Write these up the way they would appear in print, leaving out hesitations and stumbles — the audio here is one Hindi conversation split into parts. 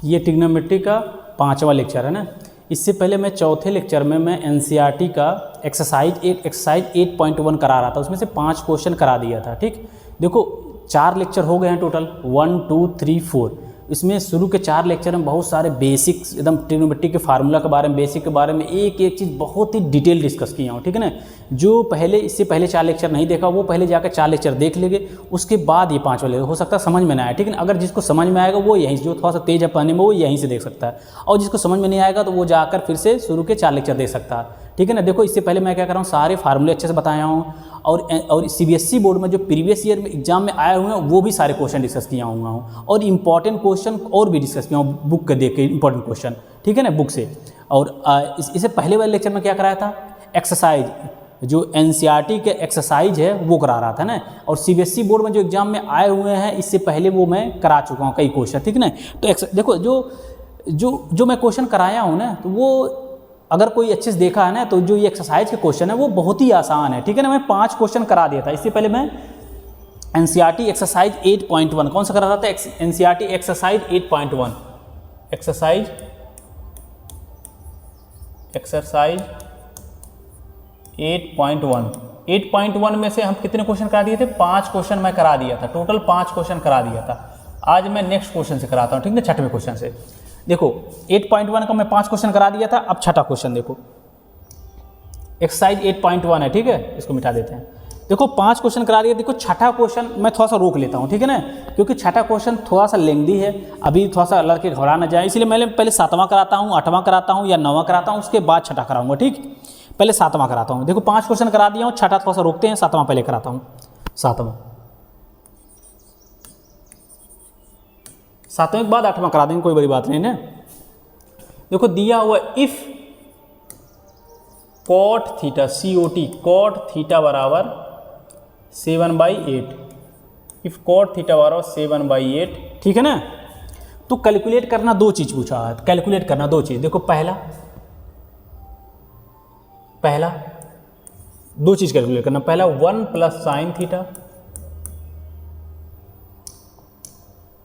ये ट्रिग्नोमेट्री का 5वां लेक्चर है ना। इससे पहले मैं चौथे लेक्चर में मैं एनसीईआरटी का एक्सरसाइज 8.1 करा रहा था, उसमें से 5 क्वेश्चन करा दिया था। ठीक, देखो 4 लेक्चर हो गए हैं टोटल, 1 2 3 4। इसमें शुरू के 4 लेक्चर में बहुत सारे बेसिक्स एकदम ट्रिग्नोमेट्री के फार्मूला के बारे में, बेसिक के बारे में एक एक चीज़ बहुत ही डिटेल डिस्कस किया हूँ। ठीक है ना, जो पहले इससे पहले 4 लेक्चर नहीं देखा वो पहले जाकर 4 लेक्चर देख लेंगे, उसके बाद ये 5वां लेक्चर हो सकता है समझ में ना आए। ठीक है ना, अगर जिसको समझ में आएगा वो यहीं से, जो थोड़ा सा तेज है पढ़ने में वो यहीं से देख सकता है, और जिसको समझ में नहीं आएगा तो वो जाकर फिर से शुरू के 4 लेक्चर देख सकता है। ठीक है ना, देखो इससे पहले मैं क्या कर रहा हूँ, सारे फार्मूले अच्छे से बताया हूँ, और सीबीएसई बोर्ड में जो प्रीवियस ईयर में एग्जाम में आए हुए हैं वो भी सारे क्वेश्चन डिस्कस किया हूँ, और इंपॉर्टेंट क्वेश्चन और भी डिस्कस किया हूँ बुक के देख के, इंपॉर्टेंट क्वेश्चन। ठीक है ना, बुक से। और इससे पहले वाले लेक्चर में क्या कराया था, एक्सरसाइज, जो एनसीईआरटी के एक्सरसाइज है वो करा रहा था ना, और सीबीएसई बोर्ड में जो एग्जाम में आए हुए हैं इससे पहले वो मैं करा चुका हूँ कई क्वेश्चन। ठीक है ना, तो देखो जो मैं क्वेश्चन कराया हूँ ना, तो वो अगर कोई अच्छे से देखा है ना, तो जो ये एक्सरसाइज के क्वेश्चन है वो बहुत ही आसान है। ठीक है ना, मैं 5 क्वेश्चन करा दिया था। इससे पहले मैं एनसीईआरटी एक्सरसाइज 8.1 कौन सा करा रहा था, एनसीईआरटी एक्सरसाइज 8.1, एक्सरसाइज 8.1 में से हम कितने क्वेश्चन करा दिए थे, 5 क्वेश्चन मैं करा दिया था, टोटल 5 क्वेश्चन करा दिया था। आज मैं नेक्स्ट क्वेश्चन से कराता हूँ। ठीक है, 6वें क्वेश्चन से। देखो 8.1 का मैं 5 क्वेश्चन करा दिया था, अब 6वां क्वेश्चन देखो, एक्सरसाइज 8.1 है। ठीक है, इसको मिटा देते हैं। देखो 5 क्वेश्चन करा दिया, देखो 6वां क्वेश्चन मैं थोड़ा सा रोक लेता हूँ। ठीक है ना, क्योंकि 6वां क्वेश्चन थोड़ा सा लेंदी है, अभी थोड़ा सा लड़के घबरा ना जाए, इसलिए मैं पहले 7वां कराता हूँ, 8वां कराता हूँ या 9वां कराता हूँ, उसके बाद 6वां कराऊंगा। ठीक, पहले 7वां कराता हूँ। देखो 5 क्वेश्चन करा दिया हूँ, 6वां थोड़ा सा रोकते हैं, 7वां पहले कराता हूँ। 7वें के बाद 8वां करा देंगे, कोई बड़ी बात नहीं ना। देखो दिया हुआ if cot theta COT cot theta बराबर 7/8, इफ कॉट थीटा बराबर 7/8। ठीक है ना, तो कैलकुलेट करना 2 चीज़ पूछा है, कैलकुलेट करना 2 चीज़। देखो पहला 2 चीज़ कैलकुलेट करना, पहला 1 plus sine theta,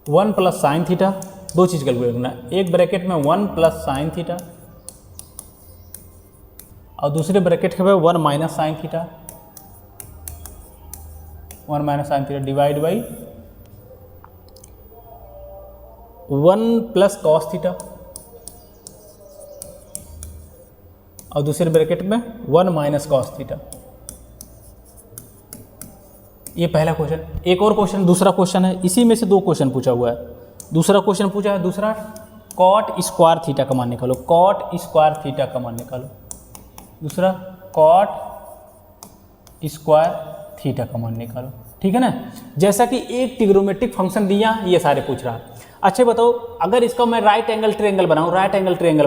1 plus sine theta, 2 चीज़ कैलकुलेट करना, एक ब्रैकेट में 1 प्लस साइन थीटा और दूसरे ब्रैकेट में 1 minus sine theta, 1 minus sine theta divide by 1 plus cos theta और दूसरे ब्रैकेट में 1 माइनस कॉस थीटा। ये पहला क्वेश्चन। एक और क्वेश्चन, दूसरा क्वेश्चन है, इसी में से 2 क्वेश्चन पूछा हुआ है। दूसरा क्वेश्चन पूछा है, दूसरा कॉट स्क्वायर थीटा का मान निकालो, कॉट स्क्वायर थीटा का मान निकालो, दूसरा कॉट स्क्वायर थीटा का मान निकालो। ठीक है ना, जैसा कि एक ट्रिग्नोमेट्रिक फंक्शन दिया, ये सारे पूछ रहा है। अच्छा बताओ, अगर इसका मैं राइट एंगल ट्रायंगल बनाऊं, राइट एंगल ट्रायंगल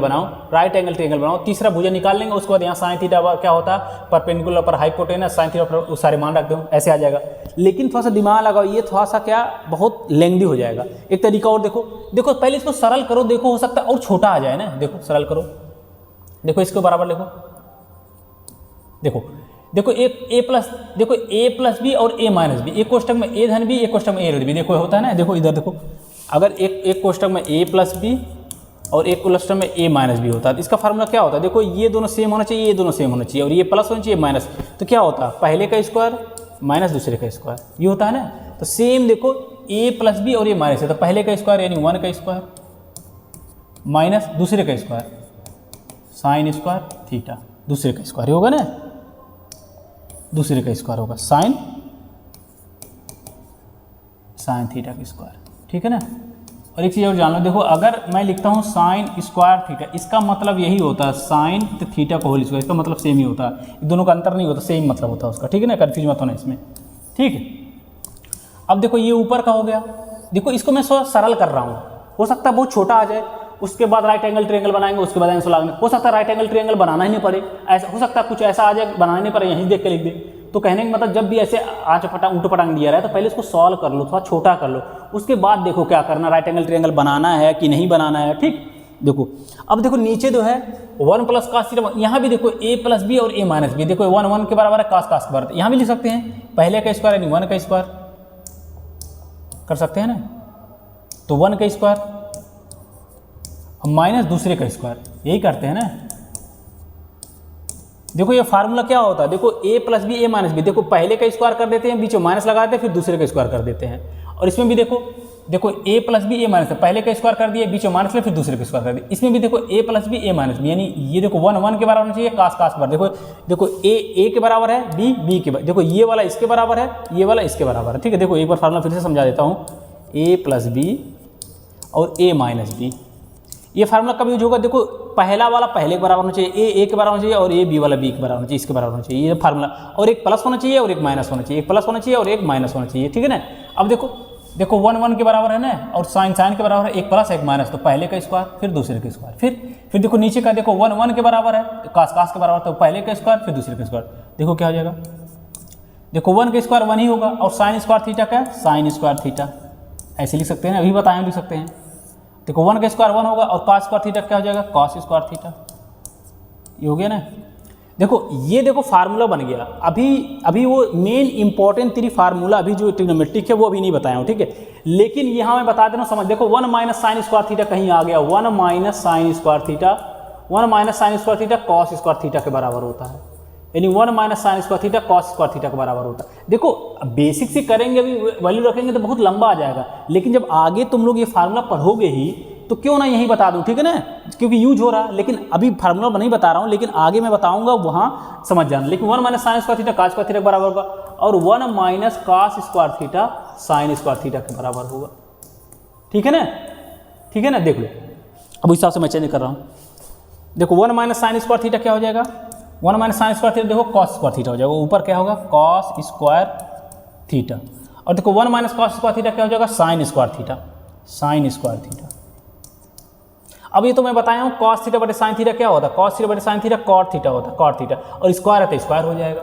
बनाऊं, तीसरा भुजा निकाल लेंगे, उसके बाद यहाँ साइन थीटा क्या होता है, परपेंडिकुलर पर हाइपोटेनस, साइन थीटा पर सारे मान रख दो, ऐसे आ जाएगा। लेकिन थोड़ा सा दिमाग लगाओ, ये थोड़ा सा क्या बहुत लेंदी हो जाएगा। एक तरीका और देखो पहले इसको सरल करो, देखो हो सकता है और छोटा आ जाए ना। देखो सरल करो, देखो इसको बराबर लिखो, देखो एक a प्लस बी और a माइनस बी, एक कोष्टक में a धन बी, एक कोष्टक में a ऋण बी, देखो होता है ना। देखो इधर देखो, अगर एक कोष्टक में a प्लस बी और एक कोष्टक में a माइनस बी होता है, तो इसका फार्मूला क्या होता है, देखो ये दोनों सेम होना चाहिए, ये दोनों सेम होना चाहिए, और ये प्लस होना चाहिए माइनस, तो क्या होता है, पहले का स्क्वायर माइनस दूसरे का स्क्वायर, ये होता है ना। तो सेम देखो a प्लस बी और a माइनस है, तो पहले का स्क्वायर यानी 1 का स्क्वायर माइनस दूसरे का स्क्वायर साइन स्क्वायर थीटा, दूसरे का स्क्वायर होगा ना, दूसरे का स्क्वायर होगा साइन थीटा का स्क्वायर। ठीक है ना, और एक चीज़ और जान लो, देखो अगर मैं लिखता हूँ साइन स्क्वायर थीटा, इसका मतलब यही होता है साइन थीटा का होल स्क्वायर, इसका मतलब सेम ही होता है, दोनों का अंतर नहीं होता, सेम मतलब होता है उसका। ठीक है ना, कन्फ्यूज मत होना इसमें। ठीक है, अब देखो ये ऊपर का हो गया, देखो इसको मैं सरल कर रहा हूँ, हो सकता है बहुत छोटा आ जाए, उसके बाद राइट एंगल ट्रायंगल बनाएंगे, उसके बाद आंसर लगाएंगे, हो सकता है राइट एंगल ट्रायंगल बनाना ही नहीं पड़े, ऐसा हो सकता है कुछ ऐसा आ जाए बनाना नहीं पड़े, यहीं देख के लिख दे। तो कहने का मतलब जब भी ऐसे आंच पटांग ऊँट पटांग दिया रहा है तो पहले इसको सॉल्व कर लो, थोड़ा छोटा कर लो, उसके बाद देखो क्या करना, राइट एंगल ट्रायंगल बनाना है कि नहीं बनाना है। ठीक, देखो अब देखो नीचे जो है 1 प्लस कास थीटा, यहाँ भी देखो a प्लस बी और a माइनस बी, देखो 1 के बराबर है, कास के बराबर, यहाँ भी लिख सकते हैं, पहले का स्क्वायर यानी 1 का स्क्वायर कर सकते हैं ना, तो 1 का स्क्वायर माइनस दूसरे का स्क्वायर, यही करते हैं ना। देखो ये फार्मूला क्या होता है, देखो a plus B A minus B, देखो पहले का स्क्वायर कर देते हैं, बीच में माइनस लगाते हैं, फिर दूसरे का स्क्वायर कर देते हैं। और इसमें भी देखो a plus B A minus, पहले का स्क्वायर कर दिया, बीच में माइनस ले, फिर दूसरे का स्क्वायर कर दिया। इसमें भी देखो a plus B A minus B, यानी ये देखो 1 1 के बराबर होना चाहिए, कास कास पर देखो a के बराबर है, b के बराबर, देखो ये वाला इसके बराबर है, ये वाला इसके बराबर है, ठीक है। देखो एक बार फार्मूला फिर से समझा देता हूँ, a प्लस बी और a माइनस बी, ये फार्मूला कब यूज होगा, देखो पहला वाला पहले के बराबर होना चाहिए, ए के बराबर होना चाहिए, और ए बी वाला बी के बराबर होना चाहिए, इसके बराबर होना चाहिए, ये फार्मूला। और एक प्लस होना चाहिए और एक माइनस होना चाहिए, एक प्लस होना चाहिए और एक माइनस होना चाहिए, ठीक है ना। अब देखो 1 1 के बराबर है ना, और साइन के बराबर है, एक प्लस एक माइनस, तो पहले का स्क्वायर फिर दूसरे का स्क्वायर, फिर देखो नीचे का देखो 1 1 के बराबर है, कास के बराबर, तो पहले का स्क्वायर फिर दूसरे का स्क्वायर, देखो क्या हो जाएगा, देखो 1 का स्क्वायर 1 ही होगा, और साइन स्क्वायर थीटा क्या है, साइन स्क्वायर थीटा, ऐसे लिख सकते हैं, अभी बताएं लिख सकते हैं। देखो 1 का स्क्वायर 1 होगा, और कॉस स्क्वायर थीटा क्या हो जाएगा, कॉस स्क्वायर थीटा, ये हो गया ना। देखो ये देखो फार्मूला बन गया। अभी वो मेन इंपॉर्टेंट 3 फार्मूला अभी जो ट्रिग्नोमेट्रिक है वो अभी नहीं बताया हूँ, ठीक है। लेकिन यहाँ मैं बता दे रहा हूँ, समझ, देखो 1 माइनस साइन स्क्वायर थीटा कहीं आ गया, 1 minus sine square theta cos square theta के बराबर होता है, यानी 1 minus sine square theta cos square theta के बराबर होता है। देखो बेसिक से करेंगे, अभी वैल्यू रखेंगे तो बहुत लंबा आ जाएगा, लेकिन जब आगे तुम लोग ये फार्मूला पढ़ोगे ही तो क्यों ना यही बता दूं, ठीक है ना, क्योंकि यूज हो रहा है। लेकिन अभी फार्मूला नहीं बता रहा हूं, लेकिन आगे मैं बताऊंगा, वहां समझ जाना। लेकिन 1 minus sine square theta cos square theta के बराबर होगा, और 1 minus cos square theta sine square theta के बराबर होगा, ठीक है ना, ठीक है ना। देख लो अब इस हिसाब से मैं चेंज कर रहा हूँ। देखो 1 माइनस साइन स्क्वायर थीटा क्या हो जाएगा, 1 माइनस साइन स्क्वायर थीटा देखो कॉस स्क्वायर थीटा हो जाएगा, ऊपर क्या होगा कॉस स्क्वायर थीटा, और देखो 1 माइनस कॉस स्क्वायर थीटा क्या हो जाएगा sine square theta, sine square theta. अब ये तो मैं बताया हूँ कॉस थीटा बटे साइन थीटा क्या होता है, कॉस थीटा बटे साइन थीटा कॉट थीटा होता है, कॉट थीटा, और स्क्वायर है तो स्क्वायर हो जाएगा,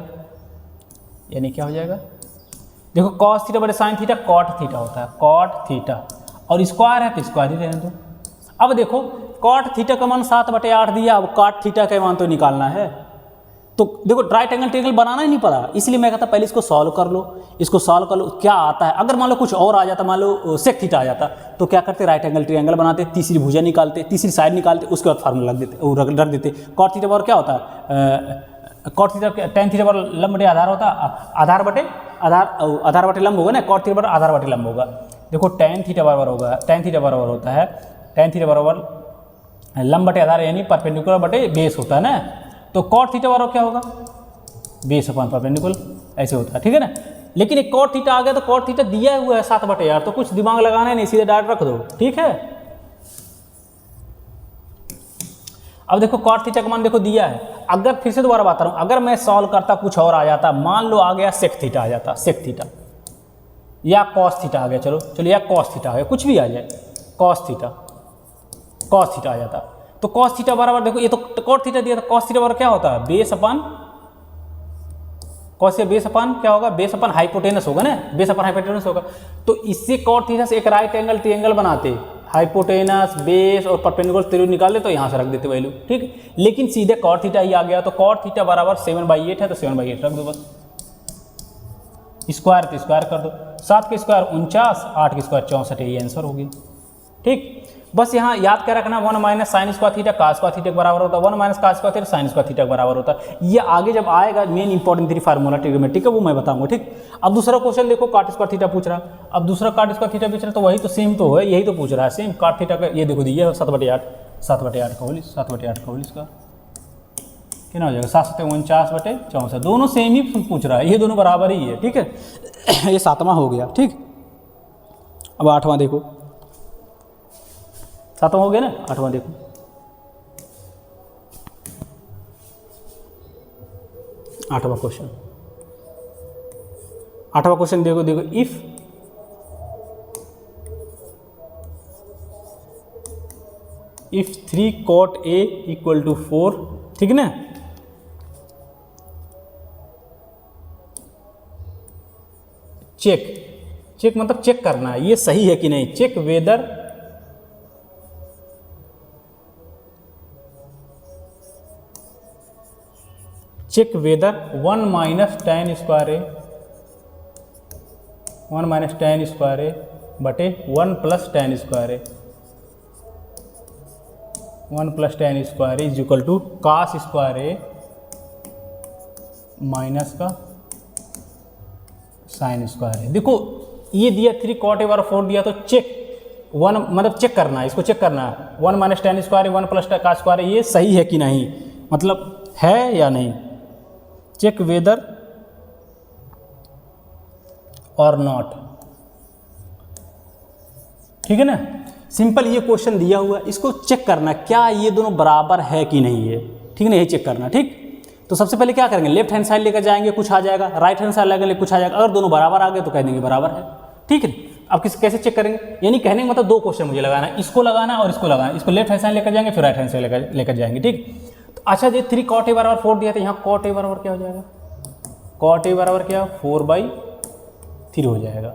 यानी क्या हो जाएगा, देखो कॉस थीटा बटे साइन थीटा कॉट थीटा होता है, कॉट थीटा, और स्क्वायर है तो स्क्वायर ही रहने दो। अब देखो कॉट थीटा का मान 7/8 दिया, अब कॉट थीटा का मान तो निकालना है, तो देखो राइट एंगल ट्रायंगल बनाना ही नहीं पड़ा, इसलिए मैं कहता पहले इसको सॉल्व कर लो, इसको सॉल्व कर लो क्या आता है। अगर मान लो कुछ और आ जाता, मान लो सेक थीटा आ जाता, तो क्या करते राइट एंगल ट्रायंगल बनाते, तीसरी भुजा निकालते, तीसरी साइड निकालते, उसके बाद फार्मूला रख देते। कॉट थीटा बराबर क्या होता है, कॉट थीटा टेन थीटा बराबर लंब बटे आधार होता है, आधार बटे लंब होगा ना, कॉट थीटा बराबर आधार बटे लंब होगा। देखो टेन थीटा बराबर होगा, टेन थीटा बराबर होता है, टेन थीटा बराबर लंब बटे आधार यानी परपेंडिकुलर बटे बेस होता है ना, तो कॉट थीटा बराबर क्या होगा बेस अपॉन परपेंडिकुलर, ऐसे होता है, ठीक है ना। लेकिन एक कॉट थीटा आ गया तो कॉट थीटा दिया हुआ है 7/8, तो कुछ दिमाग लगाना नहीं, सीधे डायरेक्ट रख दो, ठीक है। अब देखो कॉट थीटा का मान देखो दिया है, अगर फिर से दोबारा बता रहा हूं, अगर मैं सॉल्व करता कुछ और आ जाता, मान लो आ गया सेक थीटा आ जाता, सेक थीटा या कॉस थीटा आ गया, चलो या कॉस थीटा आ गया, कुछ भी आ जाए, कॉस थीटा आ जाता, तो कॉस थीटा बराबर देखो ये तो कॉट थीटा दिया था, कॉस थीटा बराबर क्या होता है बेस अपन कॉस या बेस अपन क्या होगा, बेस अपन हाइपोटेनस होगा ना, बेस अपन हाइपोटेनस होगा। तो इससे कॉट थीटा से एक राइट एंगल ट्रायंगल बनाते, हाइपोटेनस बेस और परपेंडिकुलर त्रिभुज निकाल दे, तो यहाँ से रख देते वैल्यू, ठीक। लेकिन सीधे कॉट थीटा ही आ गया, तो कॉट थीटा बराबर 7/8 है, तो 7/8 रख दो बस, स्क्वायर तो स्क्वायर कर दो, 7 के स्क्वायर 49, 8 के स्क्वायर 64, ये आंसर होगी, ठीक। बस यहाँ याद क्या रखना, 1 minus sine square theta cos square theta के बराबर होता है, 1 minus cos square theta sine square theta के बराबर होता है। ये आगे जब आएगा मेन इंपॉर्टेंट 3 फार्मूला ट्रिग्नोमेट्रिक का, वो मैं बताऊंगा, ठीक। अब दूसरा क्वेश्चन देखो कॉट स्क्वायर थीटा पूछ रहा, अब दूसरा कॉट स्क्वायर थीटा पूछ रहा, तो वही तो सेम तो है, यही तो पूछ रहा है सेम कॉट थीटा का। ये देखो दिया है 7/8, 7/8 का होल, 7/8 का होल इसका क्या हो जाएगा, 7/49/64, दोनों सेम ही पूछ रहा है, ये दोनों बराबर ही है, ठीक है। ये 7वां हो गया, ठीक। अब 8वां देखो, 7वां हो गया ना, 8वां देखो, 8वां क्वेश्चन, 8वां क्वेश्चन देखो इफ 3 cot A = 4, ठीक ना। चेक मतलब चेक करना है ये सही है कि नहीं, check whether check whether 1 minus tan square A 1 minus tan square A बटे 1 plus tan square A 1 + tan square is equal to cos square A minus का sin स्क्वायर है। देखो ये दिया 3 cot a 4 दिया, तो चेक 1 मतलब चेक करना है, इसको चेक करना है 1 - tan स्क्वायर 1 + cos स्क्वायर ये सही है कि नहीं, मतलब है या नहीं, चेक वेदर और नॉट। ठीक है ना, सिंपल ये क्वेश्चन दिया हुआ है, इसको चेक करना क्या ये दोनों बराबर है कि नहीं है। ठीक है ना, ये चेक करना। ठीक, तो सबसे पहले क्या करेंगे, लेफ्ट हैंड साइड लेकर जाएंगे कुछ आ जाएगा, राइट हैंड साइड लेकर कुछ आ जाएगा। अगर दोनों बराबर आ गए तो कह देंगे बराबर है। ठीक है, अब कैसे चेक करेंगे, यानी कहने का मतलब 2 क्वेश्चन मुझे लगाना है, इसको लगाना और इसको लगाना। इसको लेफ्ट हैंड साइड लेकर जाएंगे फिर राइट हैंड साइड लेकर जाएंगे। ठीक, तो अच्छा ये 3 cot a = 4 दिया था, यहाँ cot a बराबर क्या हो जाएगा, cot a बराबर क्या 4/3 हो जाएगा।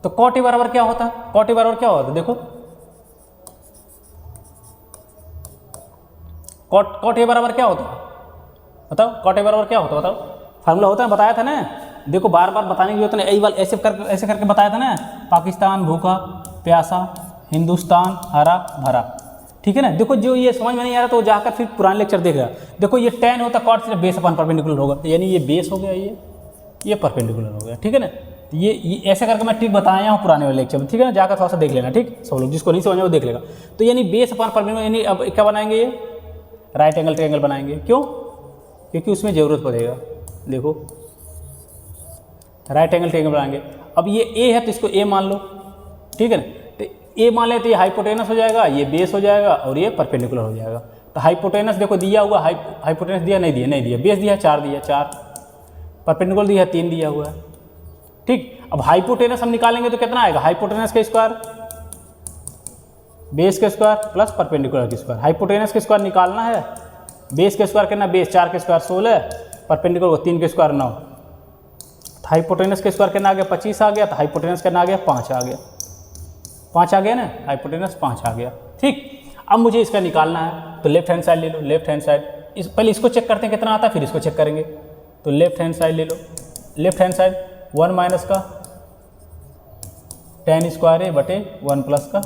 तो cot a बराबर क्या होता है, cot a बराबर क्या होता है, देखो cot a बराबर क्या होता है, बताओ cot a बराबर क्या होता है, बताओ फार्मूला होता है, बताया था ना। देखो बार बार बताने की जरूरत नहीं, यही वाला ऐसे करके बताया था ना, पाकिस्तान भूखा प्यासा, हिंदुस्तान हरा भरा। ठीक है ना, देखो जो ये समझ में नहीं आ रहा तो जाकर फिर पुराने लेक्चर देख रहा। देखो ये tan होता cot सिर्फ बेस अपन परपेंडिकुलर होगा, यानी ये बेस हो गया, ये परपेंडिकुलर हो गया। ठीक है ना, ये ऐसे करके मैं ट्रिक बताया हूँ पुराने वाले लेक्चर में। ठीक है ना, जाकर थोड़ा सा देख लेना। ठीक, सब लोग जिसको नहीं समझ में वो देख लेगा। तो यानी बेस अपन परपेंडिकुलर, यानी अब क्या बनाएंगे, ये राइट एंगल ट्रायंगल बनाएंगे। क्यों, क्योंकि उसमें ज़रूरत पड़ेगा। देखो राइट एंगल ट्रायंगल बनाएंगे। अब ये ए है तो इसको ए मान लो। ठीक है ना, तो ए मान ले तो ये हाइपोटेनस हो जाएगा, ये बेस हो जाएगा और ये परपेंडिकुलर हो जाएगा। तो हाइपोटेनस देखो दिया हुआ, हाइपोटेनस दिया नहीं दिया, बेस दिया 4 दिया 4, परपेंडिकुलर दिया 3 दिया हुआ है। ठीक, अब हाइपोटेनस हम निकालेंगे तो कितना आएगा, हाइपोटेनस का स्क्वायर बेस के स्क्वायर प्लस परपेंडिकुलर के स्क्वायर। हाइपोटेनस के स्क्वायर निकालना है, बेस के स्क्वायर कितना, बेस 4 के स्क्वायर 16, परपेंडिकुलर 3 के स्क्वायर 9। तो हाइपोटेनस के स्क्वायर कितना आ गया, 25 आ गया। तो हाइपोटेनस कितना आ गया, 5 आ गया, 5 आ गया ना, हाइपोटेनस 5 आ गया। ठीक, अब मुझे इसका निकालना है, तो लेफ्ट हैंड साइड ले लो। लेफ्ट हैंड साइड पहले इसको चेक करते हैं कितना आता है, फिर इसको चेक करेंगे। तो लेफ्ट हैंड साइड ले लो, लेफ्ट हैंड साइड 1 - का tan स्क्वायर है बटे 1 + का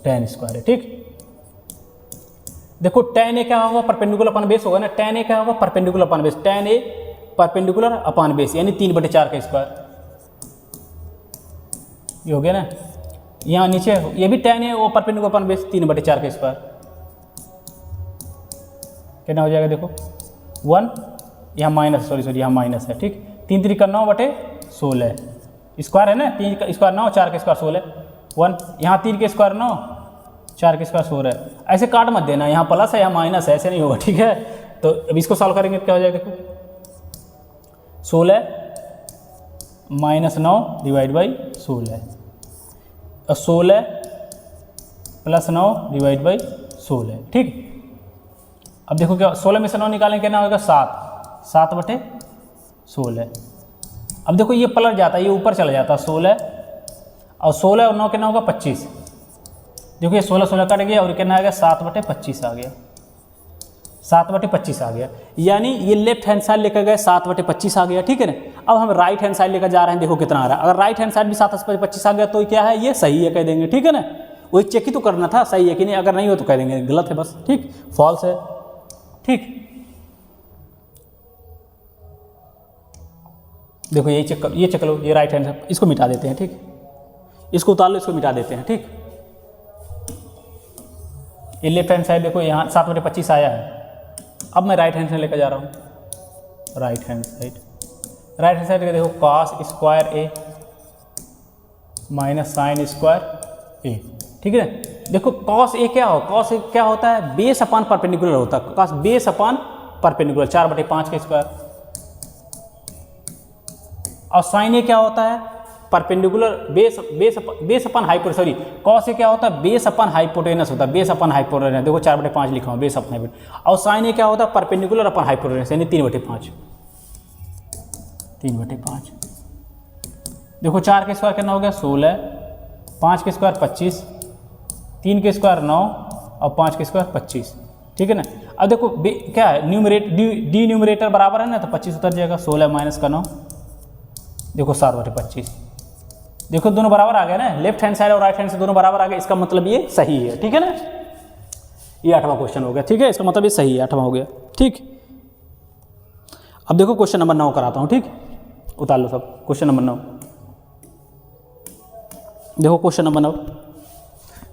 tan स्क्वायर है। ठीक, देखो tan a क्या होगा, परपेंडिकुलर अपन बेस होगा ना, tan a क्या होगा, perpendicular upon base, tan a perpendicular upon base, यानी 3/4 का स्क्वायर। ये हो गया ना, यहाँ नीचे ये भी tan a वो परपेंडिकुलर अपन बेस 3/4 का स्क्वायर। कितना हो जाएगा, देखो 1 यहाँ माइनस, सॉरी यहाँ माइनस है। ठीक, 3 × 3 = 9/16 स्क्वायर है ना, 3 का स्क्वायर 9, 4 के स्क्वायर 16, 1 यहाँ 3 के स्क्वायर 9, 4 के स्क्वायर 16। ऐसे काट मत देना, यहाँ प्लस है यहाँ माइनस है, ऐसे नहीं होगा। ठीक है, तो अब इसको सॉल्व करेंगे तो क्या हो जाएगा, देखो 16 - 9 / 16 और 16 + 9 / 16। ठीक, अब देखो क्या 16 में से 9 निकालेंगे कितना होगा, 7/16। अब देखो ये पलट जाता है, ये ऊपर चला जाता है 16 और 16 और 9 कितना होगा 25। देखो ये 16 कट गया और कितना आ गया 7/25 आ गया, 7/25 आ गया। यानी ये लेफ्ट हैंड साइड लेकर गए 7/25 आ गया। ठीक है ना, अब हम राइट हैंड साइड लेकर जा रहे हैं, देखो कितना आ रहा है। अगर राइट हैंड साइड भी 7/25 आ गया तो क्या है, ये सही है कह देंगे। ठीक है ना, वही चेक ही तो करना था सही है कि नहीं, अगर नहीं हो तो कह देंगे गलत है बस। ठीक, फॉल्स है। ठीक, देखो ये चेक लो, ये राइट हैंड से इसको मिटा देते हैं। ठीक, इसको उतार लो, इसको मिटा देते हैं। ठीक, ये लेफ्ट हैंड साइड देखो यहाँ 7/25 आया है। अब मैं राइट हैंड से लेकर जा रहा हूँ, राइट हैंड साइड का देखो cos square a minus sin square a। ठीक है ना, देखो cos a क्या हो, cos a क्या होता है, बेस अपन परपेंडिकुलर होता है, cos बेस अपन परपेंडिकुलर 4/5 का स्क्वायर। और sin a क्या होता है, perpendicular base upon hypotenuse, sorry cos a क्या होता है, बेस अपन हाइपोटेनस होता है, बेस अपन हाइपोटेनस। देखो 4/5 लिखा हूँ, बेस अपन हाइपोटेनस। और sin a क्या होता है, परपेंडिकुलर अपन हाइपोटेनस, यानी 3/5। देखो 4 के स्क्वायर कितना हो गया 16, 5 के स्क्वायर 25, 3 के स्क्वायर 9 और 5 के स्क्वायर 25। ठीक है ना, अब देखो क्या है, डी न्यूमरेटर बराबर है ना, तो 25 उतर जाएगा, 16 - का 9 देखो 7/25। देखो दोनों बराबर आ गए ना, लेफ्ट हैंड साइड और राइट हैंड से दोनों बराबर आ गए, इसका मतलब ये सही है, ठीक है ना। ये 8वां क्वेश्चन हो गया, ठीक है, इसका मतलब ये सही है, 8वां हो गया, ठीक। अब देखो क्वेश्चन नंबर 9 कराता हूँ, ठीक, उतार लो सब। क्वेश्चन नंबर 9 देखो, क्वेश्चन नंबर 9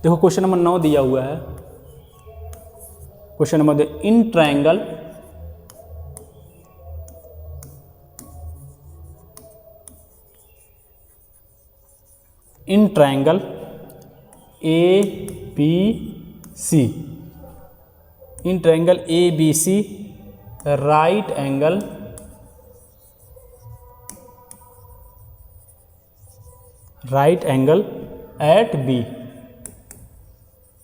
देखो, क्वेश्चन नंबर 9 दिया हुआ है। Question number in triangle A B C, in triangle A B C right angle at B,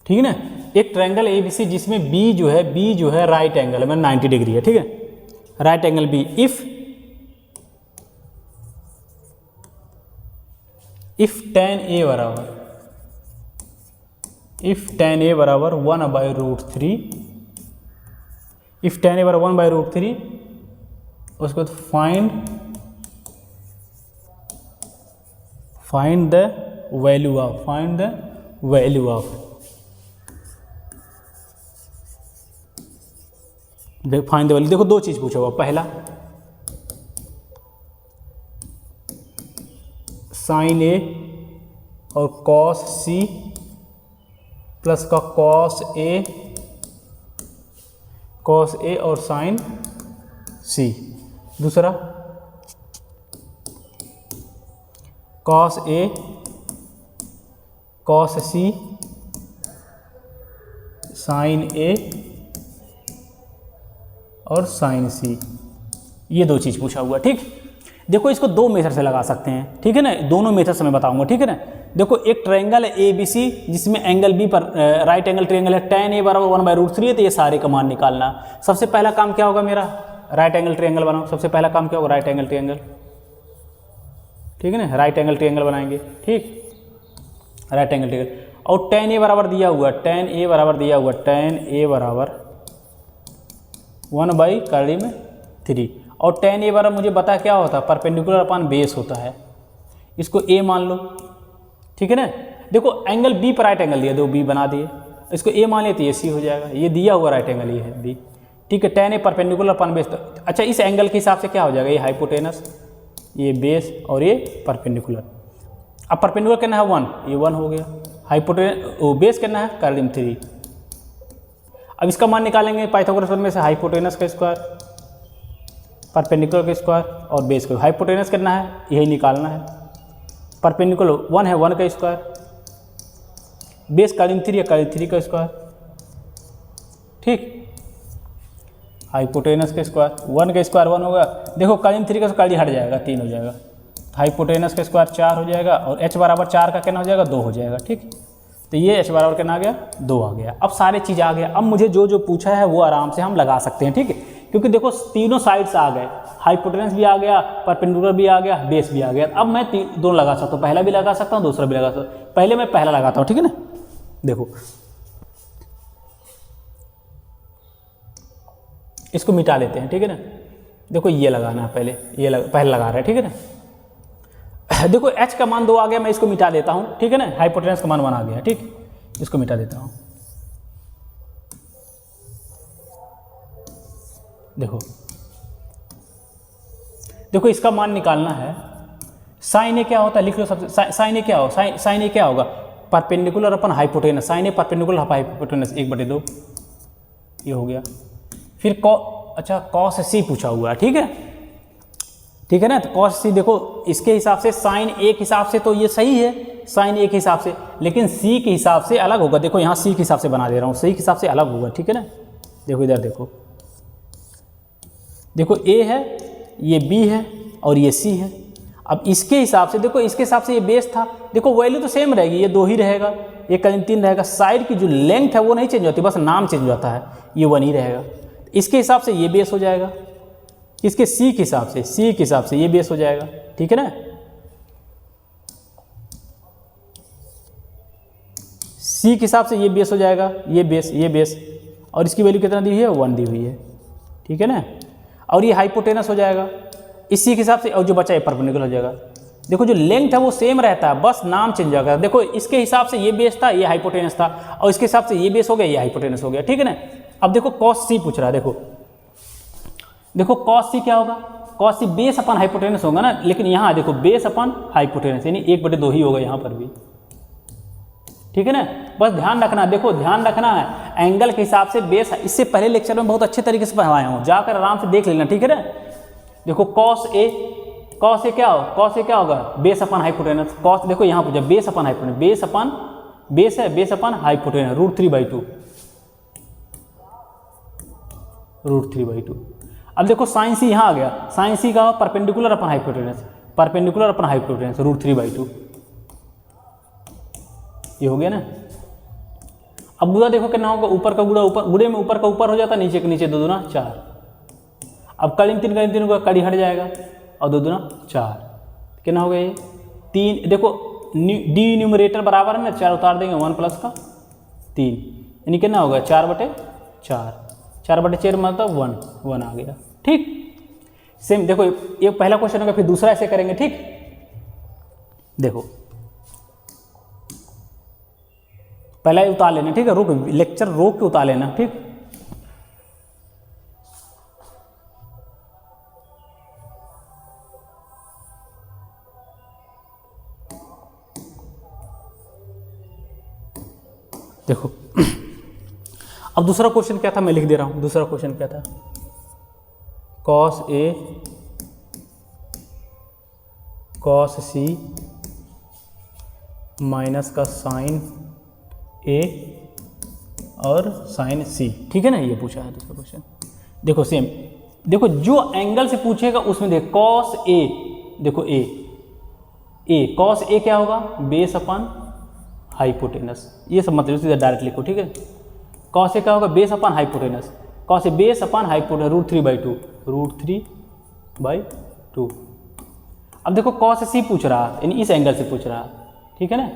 ठीक है ना। एक ट्रायंगल ए बी सी जिसमें बी जो है राइट एंगल में 90 डिग्री है, ठीक है, right angle B. If tan A बराबर 1/√3, इफ tan A बराबर 1/√3, उसके बाद फाइंड द वैल्यू ऑफ देखो दो चीज पूछा हुआ। पहला साइन ए और कॉस सी प्लस का कॉस ए और साइन सी। दूसरा cos A cos C sign ए और साइन सी, ये दो चीज़ पूछा हुआ, ठीक। देखो इसको दो मेथड से लगा सकते हैं, ठीक है ना, दोनों मेथड से मैं बताऊंगा, ठीक है ना। देखो एक ट्रायंगल है ए बी सी जिसमें एंगल बी पर राइट एंगल ट्रायंगल है, tan A बराबर 1/√3 है, तो ये सारे का मान निकालना। सबसे पहला काम क्या होगा मेरा, राइट एंगल ट्रायंगल बनाओ। सबसे पहला काम क्या होगा, राइट एंगल ट्रायंगल, ठीक है ना, राइट एंगल ट्रायंगल बनाएंगे, ठीक, राइट एंगल ट्रायंगल। और tan A बराबर दिया हुआ, tan A बराबर 1/3, और tan A बराबर मुझे बता क्या होता है, परपेंडिकुलर अपान बेस होता है, इसको A मान लो, ठीक है ना। देखो एंगल B पर राइट एंगल दिया, दो B बना दिए, इसको A मान लिया तो ये C हो जाएगा, ये दिया हुआ राइट एंगल ये है B, ठीक है। tan A perpendicular upon base, अच्छा इस एंगल के हिसाब से क्या हो जाएगा, ये हाइपोटेनस, ये बेस और ये परपेंडिकुलर। अब परपेंडिकुलर करना है 1, ये 1 हो गया, बेस करना है कर 3। अब इसका मान निकालेंगे पाइथागोरस में से, हाइपोटेनस का स्क्वायर, परपेंडिकुलर का स्क्वायर और बेस का। हाइपोटेनस करना है, यही निकालना है, परपेंडिकुलर 1 है, 1 का स्क्वायर, बेस कर 3 है, कर 3 का स्क्वायर, ठीक। हाइपोटेनस का स्क्वायर 1 का स्क्वायर 1 होगा, देखो कर 3 का स्क्वायर हट जाएगा, 3 हो जाएगा, हाइपोटेनस का स्क्वायर 4 हो जाएगा, और h बराबर 4 का कितना हो जाएगा, 2 हो जाएगा, ठीक। तो ये h बराबर कितना आ गया, 2 आ गया। अब सारे चीज़ आ गया। अब मुझे जो पूछा है वो आराम से हम लगा सकते हैं, ठीक है, क्योंकि देखो तीनों साइड्स आ गए, हाइपोटेनस भी आ गया, परपेंडिकुलर भी आ गया, बेस भी आ गया। अब मैं दोनों लगा सकता हूँ, पहला भी लगा सकता हूँ, दूसरा भी लगा सकता हूँ। पहले मैं पहला लगाता हूँ, ठीक है ना। देखो इसको मिटा लेते हैं, ठीक है ना। देखो ये लगाना है पहले, पहले लगा रहे हैं, ठीक है ना। देखो h का मान 2 आ गया, मैं इसको मिटा देता हूँ, ठीक है ना। हाइपोटेनस का मान 1 आ गया, ठीक, इसको मिटा देता हूँ। देखो इसका मान निकालना है। साइन ए क्या होता है, लिख लो सबसे। साइन ए क्या होगा, साइन ए क्या होगा, परपेंडिकुलर अपन हाइपोटेनस, साइन ए परपेंडिकुलर हाइपोटेनस 1/2, ये हो गया। फिर अच्छा कॉस सी पूछा हुआ है, ठीक है ना। तो कॉस सी देखो इसके हिसाब से, साइन ए के हिसाब से तो ये सही है, साइन ए के हिसाब से, लेकिन सी के हिसाब से अलग होगा। देखो यहाँ सी के हिसाब से बना दे रहा हूँ, सी के हिसाब से अलग होगा, ठीक है ना। देखो इधर देखो ए है, ये बी है और ये सी है। अब इसके हिसाब से देखो, इसके हिसाब से ये बेस था, देखो वैल्यू तो सेम रहेगी, ये 2 ही रहेगा, ये करीब 3 रहेगा। साइड की जो लेंथ है वो नहीं चेंज होती, बस नाम चेंज होता है, ये 1 ही रहेगा। इसके हिसाब से ये बेस हो जाएगा, इसके सी के हिसाब से ये बेस हो जाएगा, ठीक है ना। सी के हिसाब से ये बेस हो जाएगा, ये बेस, और इसकी वैल्यू कितना दी हुई है, 1 दी हुई है, ठीक है ना। और ये हाइपोटेनस हो जाएगा इसी के हिसाब से, और जो बचा ये परपेंडिकुलर हो जाएगा। देखो जो लेंथ है वो सेम रहता है, बस नाम चेंज होगा। देखो इसके हिसाब से ये बेस था, ये हाइपोटेनस था, और इसके हिसाब से ये बेस हो गया, ये हाइपोटेनस हो गया, ठीक है ना। अब देखो कॉस सी पूछ रहा है, देखो कॉस सी क्या होगा, कॉस सी बेस अपन हाइपोटेनस होगा ना, लेकिन यहाँ देखो बेस अपन हाइपोटेनस, यानी 1/2 ही होगा यहाँ पर भी, ठीक है ना। बस ध्यान रखना, देखो ध्यान रखना है एंगल के हिसाब से बेस। इससे पहले लेक्चर में बहुत अच्छे तरीके से पढ़ाया हूँ, जाकर आराम से देख लेना, ठीक है ना। देखो कॉस ए क्या हो, कॉस ए क्या होगा, बेस अपन हाइपोटेनस। कॉस देखो यहाँ पूछा बेस अपन हाइपोटेनस, बेस है, बेस अपन हाइपोटेनस √3/2, √3/2। अब देखो साइन सी यहाँ आ गया, साइन सी का परपेंडिकुलर अपन हाइपोटेनस, √3/2, ये हो गया ना। अब गुणा देखो कितना होगा, ऊपर का गुणा ऊपर, गुणे में ऊपर का ऊपर हो जाता, नीचे के नीचे, 2 दूना 4। अब कड़ी में 3 होगा, कड़ी हट जाएगा, और 2 दूना 4, कितना हो गया ये 3। देखो डी न्यूमरेटर बराबर है ना, 4 उतार देंगे, 1 प्लस का 3, यानी कितना होगा 4/4, 4/4 मतलब 1 आ गया, ठीक। सेम देखो एक पहला क्वेश्चन होगा, फिर दूसरा ऐसे करेंगे, ठीक। देखो पहला ही उतार लेना, ठीक है, लेक्चर रोक के उतार लेना, ठीक। देखो अब दूसरा क्वेश्चन क्या था, मैं लिख दे रहा हूं। दूसरा क्वेश्चन क्या था, cos A cos C minus का साइन ए और साइन सी, ठीक है ना, ये पूछा है दूसरा क्वेश्चन। देखो सेम, देखो जो एंगल से पूछेगा उसमें देख कॉस ए, देखो ए कॉस ए क्या होगा, बेस अपन हाइपोटेनस, ये सब मतलब सीधा डायरेक्ट लिखो, ठीक है। कॉस ए क्या होगा, base upon hypotenuse, cos A base upon hypotenuse √3/2। अब देखो कॉस सी पूछ रहा है, यानी इस एंगल से पूछ रहा है, ठीक है ना।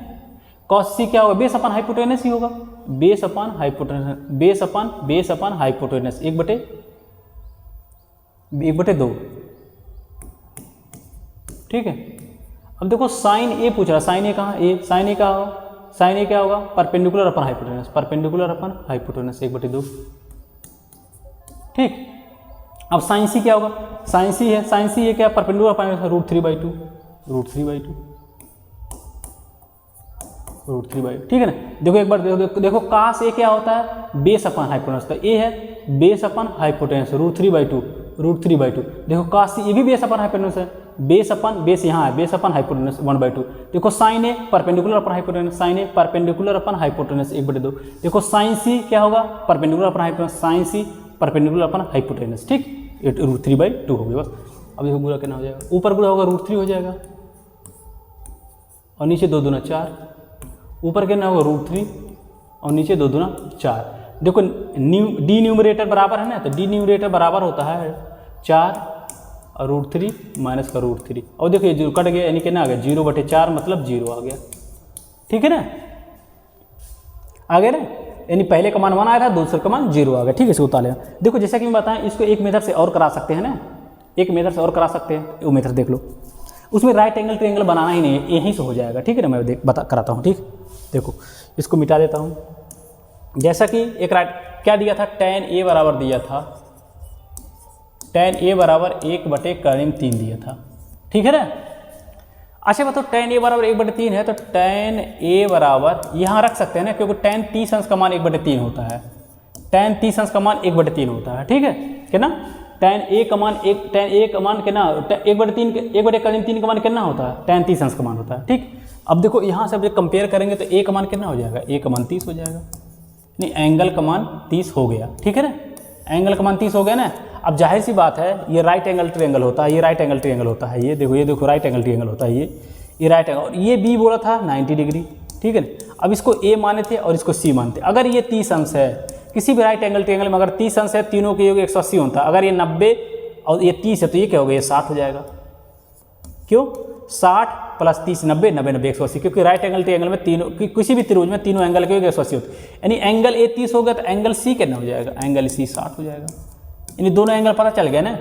कॉस सी क्या होगा, बेस अपन हाइपोटेनस ही होगा, बेस अपन हाइपोटेनस 1/2, ठीक है। अब देखो साइन ए पूछ रहा है, साइन ए कहाँ, साइन ए क्या होगा, परपेंडिकुलर अपन हाइपोटेनस 1/2, ठीक। अब साइन सी क्या होगा, साइन सी है क्या, परपेंडिकुलर अपन √3/2, ठीक है ना। देखो एक बार देखो कास ए क्या होता है, बेस अपन हाइपोटेनस, तो ए है बेस अपन हाइपोटेनस √3/2। देखो कास सी ये भी बेस अपन हाइपोटेनस है, बेस यहाँ है, बेस अपन हाइपोटेनस 1/2। देखो साइन ए परपेंडिकुलर अपन हाइपोटेनस, 1/2। देखो साइन सी क्या होगा, perpendicular upon hypotenuse, sign C perpendicular upon hypotenuse, ठीक, √3/2 हो गया बस। अब देखो गुणा कितना हो जाएगा, ऊपर गुणा होगा √3 हो जाएगा, और नीचे 2 दूना 4, ऊपर कितना होगा √3 और नीचे 2 दूना 4। देखो डी न्यूमरेटर बराबर है ना, तो डी न्यूमरेटर बराबर होता है 4 और √3 माइनस का √3, और देखो ये जो कट गया, यानी कितना आ गया 0/4 मतलब 0 आ गया, ठीक है ना, आ गया ना। यानी पहले का मान 1 आया था, दूसरे का मान 0 आ गया, ठीक है। इसको उतार लेना। देखो जैसा कि मैं बताएं, इसको एक मेथड से और करा सकते हैं ना, वो मेथड देख लो। उसमें राइट एंगल ट्रायंगल बनाना ही नहीं है, यहीं से हो जाएगा, ठीक है ना। मैं कराता हूँ, ठीक। देखो इसको मिटा देता हूँ। जैसा कि एक राइट क्या दिया था, tan A बराबर दिया था, tan A बराबर 1/3 दिया था, ठीक है ना। अच्छा बताओ tan A बराबर 1/3 है, तो tan A बराबर यहाँ रख सकते हैं ना, क्योंकि tan 30 अंश का मान 1/3 होता है, tan 30 अंश का मान 1/3 होता है, ठीक है ना। tan A का मान 1/3 का मान कितना होता है, tan 30 अंश का मान होता है, ठीक। अब देखो यहाँ से जब कंपेयर करेंगे तो A का मान कितना हो जाएगा, A का मान 30 हो जाएगा, नहीं एंगल का मान 30 हो गया, ठीक है ना, एंगल का मान 30 हो गया ना। अब जाहिर सी बात है, ये राइट एंगल ट्रायंगल होता है, ये राइट एंगल ट्रायंगल होता है, ये देखो राइट एंगल ट्रायंगल होता है, ये राइट एंगल, और ये B बोला था 90 डिग्री, ठीक है। अब इसको A माने थे और इसको C मानते। अगर ये 30 अंश है, किसी भी राइट एंगल ट्रायंगल में अगर 30 अंश है, तीनों के योग 180 होता है। अगर ये 90 और ये 30 है, तो ये क्या होगा, ये 60 हो जाएगा। क्यों, 60 + 30 90 90 90 180, क्योंकि राइट एंगल ट्रायंगल में तीनों किसी भी त्रिभुज में तीनों एंगल के 180 होते हैं। यानी एंगल A 30 हो गया, तो एंगल C कितना हो जाएगा, एंगल C 60 हो जाएगा। यानी दोनों एंगल पता चल गया ना।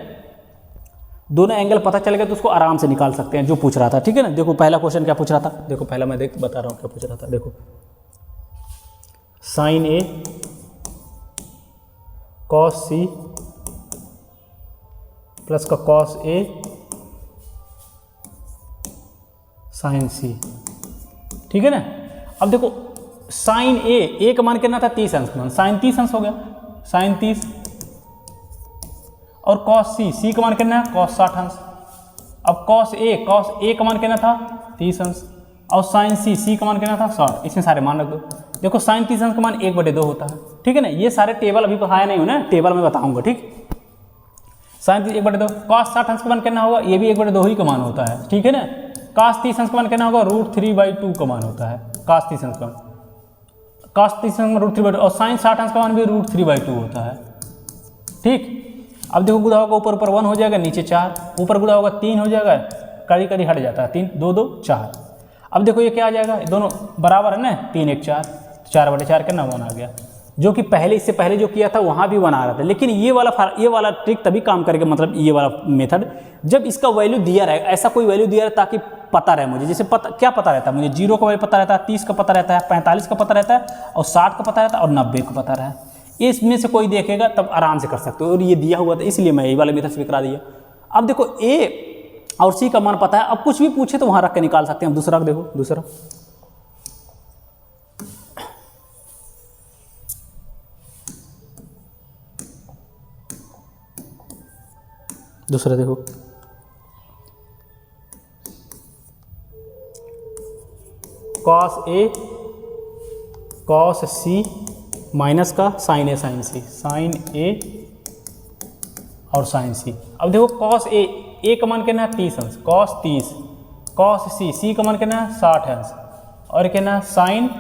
दोनों एंगल पता चल गया तो उसको आराम से निकाल सकते हैं जो पूछ रहा था, ठीक है ना। देखो पहला क्वेश्चन क्या पूछ रहा था, देखो पहला मैं बता रहा हूँ क्या पूछ रहा था। देखो साइन ए कॉस सी प्लस का कॉस ए साइन सी, ठीक है ना। अब देखो साइन ए का मान कितना था 30 अंश का मान, साइन 30 अंश हो गया, साइन 30, और कॉस सी का मान कितना है कॉस 60 अंश। अब कॉस ए का मान कितना था 30 अंश, और साइन सी का मान कितना था 60। इसमें सारे मान रख दो। देखो साइन 30 अंश का मान 1/2 होता है, ठीक है ना। ये सारे टेबल अभी पढ़ाया नहीं हो ना, टेबल में बताऊंगा, ठीक। साइन 30 1/2, कॉस 60 अंश का मान कितना होगा, ये भी 1/2 ही का मान होता है, ठीक है ना। कॉस 30 अंश का मान कितना होगा √3/2 का मान होता है, कॉस 30 अंश का मान, कॉस 30 अंश का √3/2, और साइन 60 अंश का मान भी √3/2 होता है, ठीक। अब देखो गुणा होगा ऊपर 1 हो जाएगा, नीचे 4, ऊपर गुणा होगा 3 हो जाएगा, कड़ी कड़ी हट जाता है 3, 2 2 4। अब देखो ये क्या आ जाएगा, दोनों बराबर है ना, 3 1 4, 4/4 कितना 1 आ गया, जो कि पहले इससे पहले जो किया था वहाँ भी 1 आ रहा था। लेकिन ये वाला ट्रिक तभी काम करेगा, मतलब ये वाला मेथड, जब इसका वैल्यू दिया रहेगा, ऐसा कोई वैल्यू दिया रहे ताकि पता रहे मुझे। जैसे क्या पता रहता है मुझे, 0 का वैल्यू पता रहता है, 30 का पता रहता है, 45 का पता रहता है, और 60 का पता रहता है, और 90 का पता रहा है। इसमें से कोई देखेगा तब आराम से कर सकते हो, और ये दिया हुआ था इसलिए मैं ये वाले मेथड से भी करा दिया। अब देखो ए और सी का मान पता है, अब कुछ भी पूछे तो वहाँ रख के निकाल सकते हैं। अब दूसरा देखो, दूसरा देखो, cos A cos C minus का साइन ए साइन सी, साइन ए और साइन सी। अब देखो कॉस ए का मान कितना है 30 अंश, कॉस 30, कॉस सी का मान कितना है 60 अंश, और कितना साइन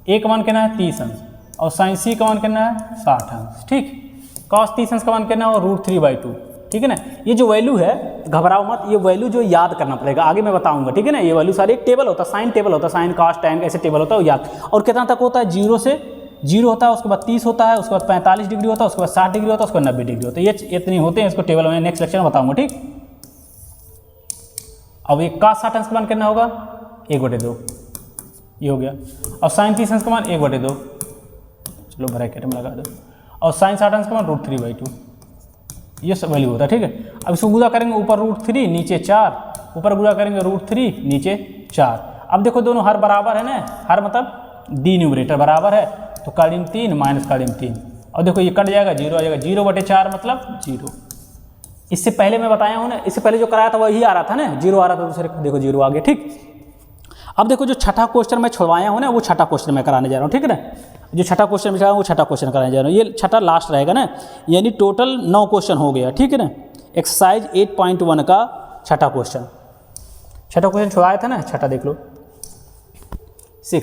ए का मान कितना है 30 अंश, और साइन सी का मान कितना है 60 अंश, ठीक। कॉस 30 अंश का मान कितना है √3/2, ठीक है ना। ये जो वैल्यू है, घबराओ मत, ये वैल्यू जो याद करना पड़ेगा, आगे मैं बताऊंगा, ठीक है ना। ये वैल्यू सारे एक टेबल होता है, साइन टेबल होता है, साइन कॉस टैन ऐसे टेबल होता है, वो याद। और कितना तक होता है, 0 से 0 होता है, उसके बाद 30 होता है, उसके बाद 45 डिग्री होता है, उसके बाद 60 डिग्री होता है, उसके बाद 90 डिग्री होता है। ये इतनी होते हैं, इसको टेबल में नेक्स्ट लेक्चर में बताऊंगा, ठीक। अब ये कॉस 60 अंश का मान कितना होगा 1/2, ये हो गया। और साइन 30 अंश का मान 1/2, चलो ब्रैकेट में लगा दो, और साइन 60 अंश का मान √3/2, ये सब वैल्यू होता है, ठीक है। अब इसको गुणा करेंगे, ऊपर √3 नीचे 4, ऊपर गुणा करेंगे √3 नीचे 4। अब देखो दोनों हर बराबर है ना, हर मतलब डी न्यूमरेटर बराबर है, तो काड़ीम 3 माइनस काड़ीम 3, और देखो ये कट जाएगा, 0 आ जाएगा, 0/4 मतलब 0। इससे पहले मैं बताया हूँ ना, इससे पहले जो कराया था वही आ रहा था ना, 0 आ रहा था, दूसरे देखो 0 आ गया, ठीक। अब देखो जो छठा क्वेश्चन मैं छुड़वाया हूँ ना, वो छठा क्वेश्चन मैं कराने जा रहा हूँ, ठीक है ना। जो छठा क्वेश्चन में वो छठा क्वेश्चन कराने जा रहा हूँ, ये छठा लास्ट रहेगा ना, यानी टोटल 9 क्वेश्चन हो गया, ठीक है ना। एक्सरसाइज 8.1 का छठा क्वेश्चन छुड़वाया था ना, छठा देख लो, 6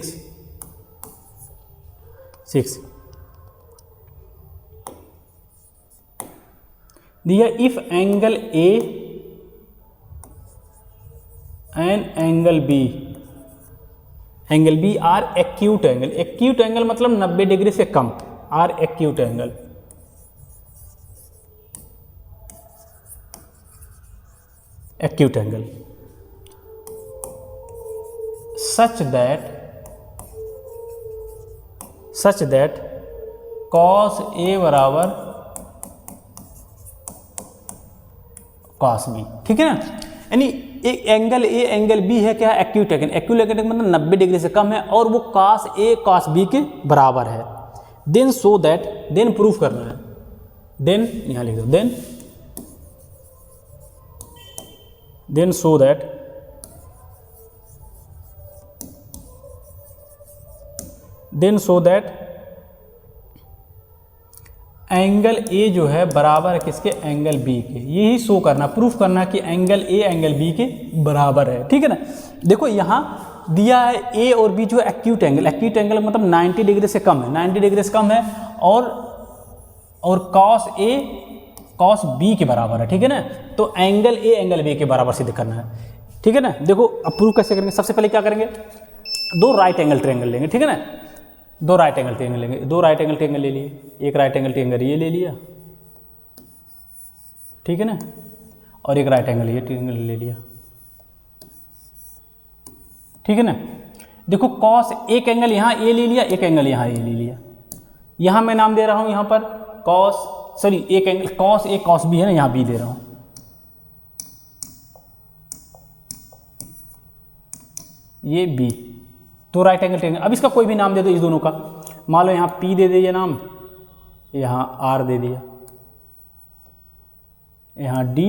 दिया, if angle A and angle B are acute angle मतलब 90 डिग्री से कम, are acute angle, such that cos A बराबर कॉस बी, ठीक है ना। यानी एक एंगल ए एंगल बी है क्या, एक्यूट एंगल मतलब 90 डिग्री से कम है, और वो कॉस ए कॉस बी के बराबर है। Then so that, then proof करना है, देन यहाँ लिख दो, then so that angle A जो है बराबर है किसके, एंगल बी के। यही शो करना, प्रूफ करना कि एंगल ए एंगल बी के बराबर है, ठीक है ना। देखो यहाँ दिया है ए और बी जो है एक्यूट एंगल मतलब 90 डिग्री से कम है, 90 डिग्री से कम है, और कॉस ए कॉस बी के बराबर है, ठीक है ना। तो एंगल ए एंगल बी के बराबर सिद्ध करना है, ठीक है ना। देखो अब प्रूफ कैसे करेंगे, सबसे पहले क्या करेंगे, 2 राइट एंगल ट्रायंगल लेंगे, ठीक है ना। 2 राइट एंगल ट्रायंगल लेंगे, 2 राइट एंगल ट्रायंगल ले लिए, एक राइट एंगल ट्रायंगल ये ले लिया, ठीक है ना। और एक राइट एंगल, ये ट्रायंगल ले लिया, ठीक है ना। देखो कॉस, एक एंगल यहाँ ए ले लिया, एक एंगल यहाँ ए ले लिया, यहाँ मैं नाम दे रहा हूँ यहाँ पर कॉस, सॉरी एक angle cos A cos B है ना, यहाँ बी दे रहा हूँ, ये बी, तो राइट एंगल ट्रायंगल। अब इसका कोई भी नाम दे दो इस दोनों का, मान लो यहाँ पी दे दिया नाम, यहाँ आर दे दिया, यहाँ डी,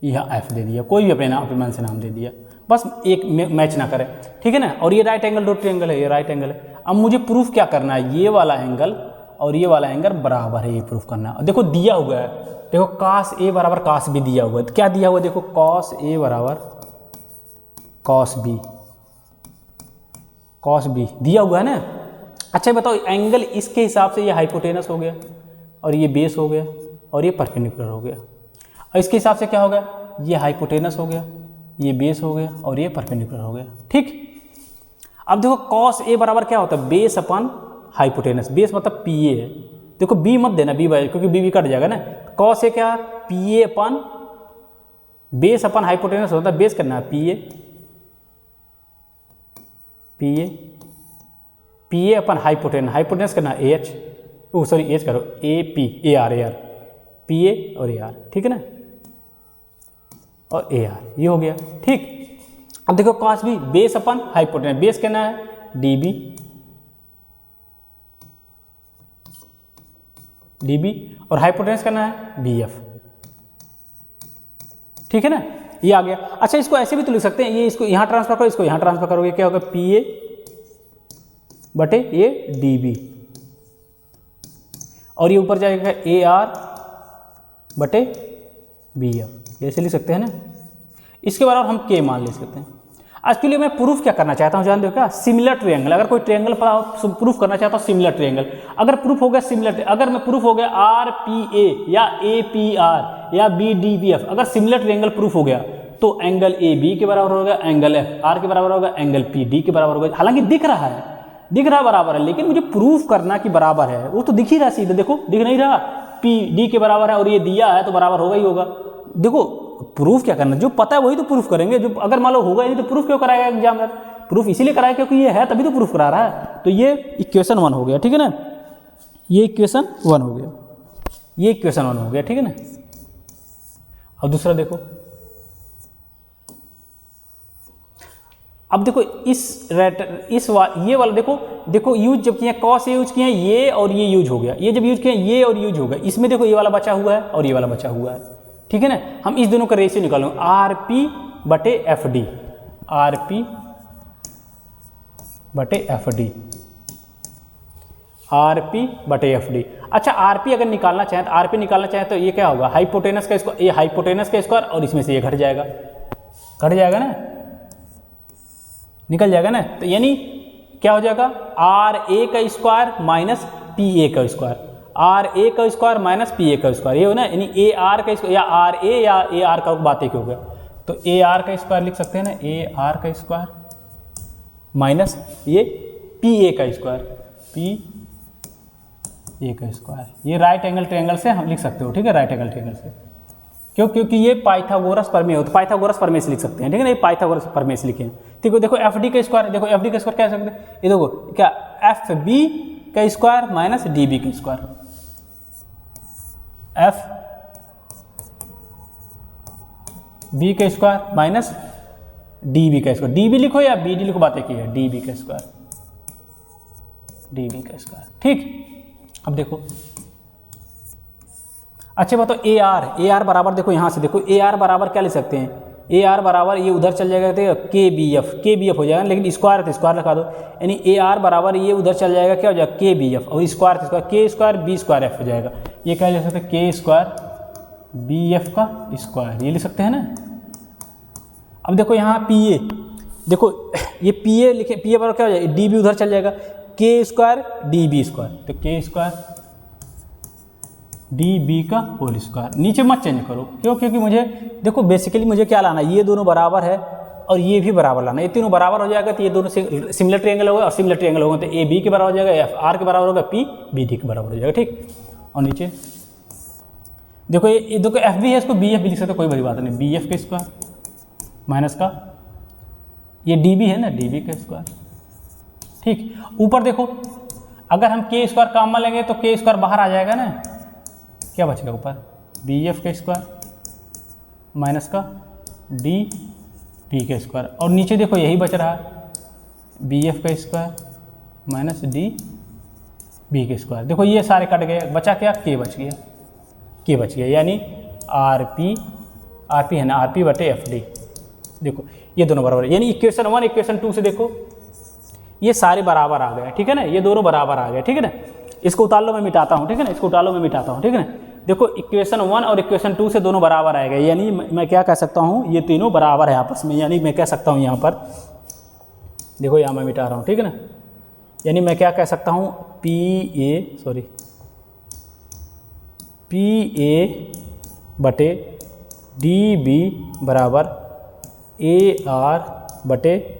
यहाँ एफ दे दिया, कोई भी अपने मन से नाम दे दिया, बस एक मैच ना करे, ठीक है ना। और ये राइट एंगल डॉट ट्रायंगल है, ये राइट एंगल है। अब मुझे प्रूफ क्या करना है, ये वाला एंगल और ये वाला एंगल बराबर है, ये प्रूफ करना है। देखो दिया हुआ है, देखो कॉस ए बराबर कॉस बी दिया हुआ है, तो क्या दिया हुआ है, देखो कॉस ए बराबर कॉस बी, कॉस बी दिया हुआ है ना। अच्छा बताओ एंगल इसके हिसाब से ये हाइपोटेनस हो गया और ये बेस हो गया और ये परपेंडिकुलर हो गया, और इसके हिसाब से क्या हो गया, ये हाइपोटेनस हो गया, ये बेस हो गया और ये परपेंडिकुलर हो गया, ठीक। अब देखो कॉस ए बराबर क्या होता है, बेस अपन हाइपोटेनस, बेस मतलब पी ए है, देखो बी मत देना, बी बाई, क्योंकि बी कट जाएगा ना। कॉस ए क्या, P A upon base upon hypotenuse होता है, बेस करना है P A, P A, P A upon hypotenuse, hypotenuse करना A H, oh sorry H करो, A P, A R, A R, P A और ए आर, ठीक है ना, और ए आर, ये हो गया, ठीक। अब देखो cos B, base upon hypotenuse, base कहना है डी बी, डी बी, और हाइपोटेनस करना है बी एफ, ठीक है ना, ये आ गया। अच्छा इसको ऐसे भी तो लिख सकते हैं, ये इसको यहाँ ट्रांसफर करो, इसको यहाँ ट्रांसफर करोगे, क्या होगा, पी ए बटे ये डी बी, और ये ऊपर जाएगा ए आर बटे बी एफ, ऐसे लिख सकते हैं ना। इसके बराबर हम के मान ले सकते हैं। आज के लिए मैं प्रूफ क्या करना चाहता हूँ, जान दो क्या, सिमिलर ट्रायंगल। अगर कोई ट्रायंगल प्रूफ करना चाहता हूँ सिमिलर ट्रायंगल, अगर प्रूफ हो गया सिमिलर, अगर मैं प्रूफ हो गया आर पी ए या ए पी आर या बी डी बी एफ, अगर सिमिलर ट्रायंगल प्रूफ हो गया तो एंगल ए बी के बराबर होगा, एंगल एफ आर के बराबर होगा, एंगल पी डी के बराबर होगा। हालांकि दिख रहा है बराबर है, लेकिन मुझे प्रूफ करना कि बराबर है, वो तो दिख ही रहा है सीधे, देखो दिख नहीं रहा, पी डी के बराबर है और ये दिया है तो बराबर होगा ही होगा। देखो प्रूफ क्या करना, जो पता है वही तो प्रूफ करेंगे, जो अगर मान लो होगा नहीं तो प्रूफ क्यों कराएगा एग्जामिनर, प्रूफ इसीलिए कराएगा क्योंकि ये है तभी तो प्रूफ करा रहा है। तो ये इक्वेशन 1 हो गया, ठीक है ना, ये इक्वेशन 1 हो गया, ये इक्वेशन 1 हो गया, ठीक है ना। अब दूसरा देखो, अब देखो ये वाला देखो यूज जब किया, कॉस ए यूज किया, ये और ये यूज हो गया, ये जब यूज किया ये और यूज हो गया, इसमें देखो ये वाला बचा हुआ है और ये वाला बचा हुआ है, ठीक है ना। हम इस दोनों का रेशियो निकालेंगे, आर पी बटे एफ डी, आर पी बटे एफ डी, आर पी बटे एफ डी। अच्छा आर पी अगर निकालना चाहें तो, आर पी निकालना चाहें तो ये क्या होगा, हाइपोटेनस का स्क्वायर, ये हाइपोटेनस का स्क्वायर और इसमें से ये घट जाएगा ना, निकल जाएगा ना। तो यानी क्या हो जाएगा, आर ए का स्क्वायर माइनस पी ए का स्क्वायर, आर ए का स्क्वायर माइनस पी ए का स्क्वायर, ये हो ना, यानी ए आर का स्क्वायर या आर ए या ए आर का बात एक हो गया, तो ए आर का स्क्वायर लिख सकते हैं ना, ए आर का स्क्वायर माइनस ये पी ए का स्क्वायर, पी ए का स्क्वायर, ये राइट एंगल ट्रायंगल से हम लिख सकते हो, ठीक है, राइट एंगल ट्रायंगल से, क्योंकि ये पाइथागोरस प्रमेय हो, तो पाइथागोरस प्रमेय से लिख सकते हैं, ठीक है ना, ये पाइथागोरस प्रमेय से लिखे हैं, ठीक है। देखो एफ डी का स्क्वायर, देखो एफ डी का स्क्वायर क्या सकते हैं, ये देखो क्या, एफ बी का स्क्वायर माइनस डी बी का स्क्वायर, एफ बी का स्क्वायर माइनस डी बी का स्क्वायर, डी बी लिखो या बी डी लिखो, बात एक ही है, डी बी का स्क्वायर, डी बी का स्क्वायर, ठीक। अब देखो अच्छा बताओ ए आर बराबर, देखो यहाँ से देखो ए आर बराबर क्या लिख सकते हैं, ए आर बराबर ये उधर चल जाएगा तो के बी एफ हो जाएगा, लेकिन स्क्वायर तो स्क्वायर लगा दो, यानी ए आर बराबर ये उधर चल जाएगा, क्या हो जाएगा, के बी एफ, और स्क्वायर तो स्क्वायर, के स्क्वायर बी स्क्वायर एफ हो जाएगा, ये क्या लिख सकते हैं, के स्क्वायर बी एफ का स्क्वायर, ये लिख सकते हैं ना। अब देखो यहाँ पी ए, देखो ये पी ए लिखे, पी ए बराबर क्या हो जाएगा, डी बी उधर चल जाएगा, के स्क्वायर डी बी स्क्वायर, तो के स्क्वायर डी बी का होल स्क्वायर, नीचे मत चेंज करो, क्यों, क्योंकि मुझे देखो बेसिकली मुझे क्या लाना है, ये दोनों बराबर है और ये भी बराबर लाना है, ये तीनों बराबर हो जाएगा तो ये दोनों सिमिलर ट्रायंगल होगा, और सिमिलर ट्रायंगल होगा तो ए बी के बराबर हो जाएगा, एफ आर के बराबर होगा, पी बी डी के बराबर हो जाएगा, ठीक। और नीचे देखो ये देखो एफ भी है, इसको बी एफ भी लिख सकते हो, कोई बड़ी बात नहीं। बी एफ का स्क्वायर माइनस का ये डी बी है ना, डी बी का स्क्वायर। ठीक, ऊपर देखो अगर हम के स्क्वायर काम में लेंगे तो के स्क्वायर बाहर आ जाएगा ना, क्या बचेगा ऊपर, बी एफ का स्क्वायर माइनस का डी बी का स्क्वायर, और नीचे देखो यही बच रहा है, बी एफ का स्क्वायर माइनस डी बी का स्क्वायर। देखो ये सारे कट गए, बचा क्या, के बच गया, के बच गया, यानी आर पी है ना, आर पी बटे एफ डी। देखो ये दोनों बराबर है, यानी इक्वेशन 1 इक्वेशन 2 से देखो ये सारे बराबर आ गए, ठीक है ना, ये दोनों बराबर आ गए, ठीक है ना। इसको उतार लो, मैं मिटाता हूँ, ठीक है ना, इसको उतार लो, मैं मिटाता हूँ, ठीक है ना। देखो इक्वेशन 1 और इक्वेशन 2 से दोनों बराबर आएगा, यानी मैं क्या कह सकता हूँ, ये तीनों बराबर है आपस में, यानी मैं कह सकता हूँ यहाँ पर, देखो यहाँ मैं मिटा रहा हूँ, ठीक है ना, यानी मैं क्या कह सकता हूँ, पी ए बटे डी बी बराबर ए आर बटे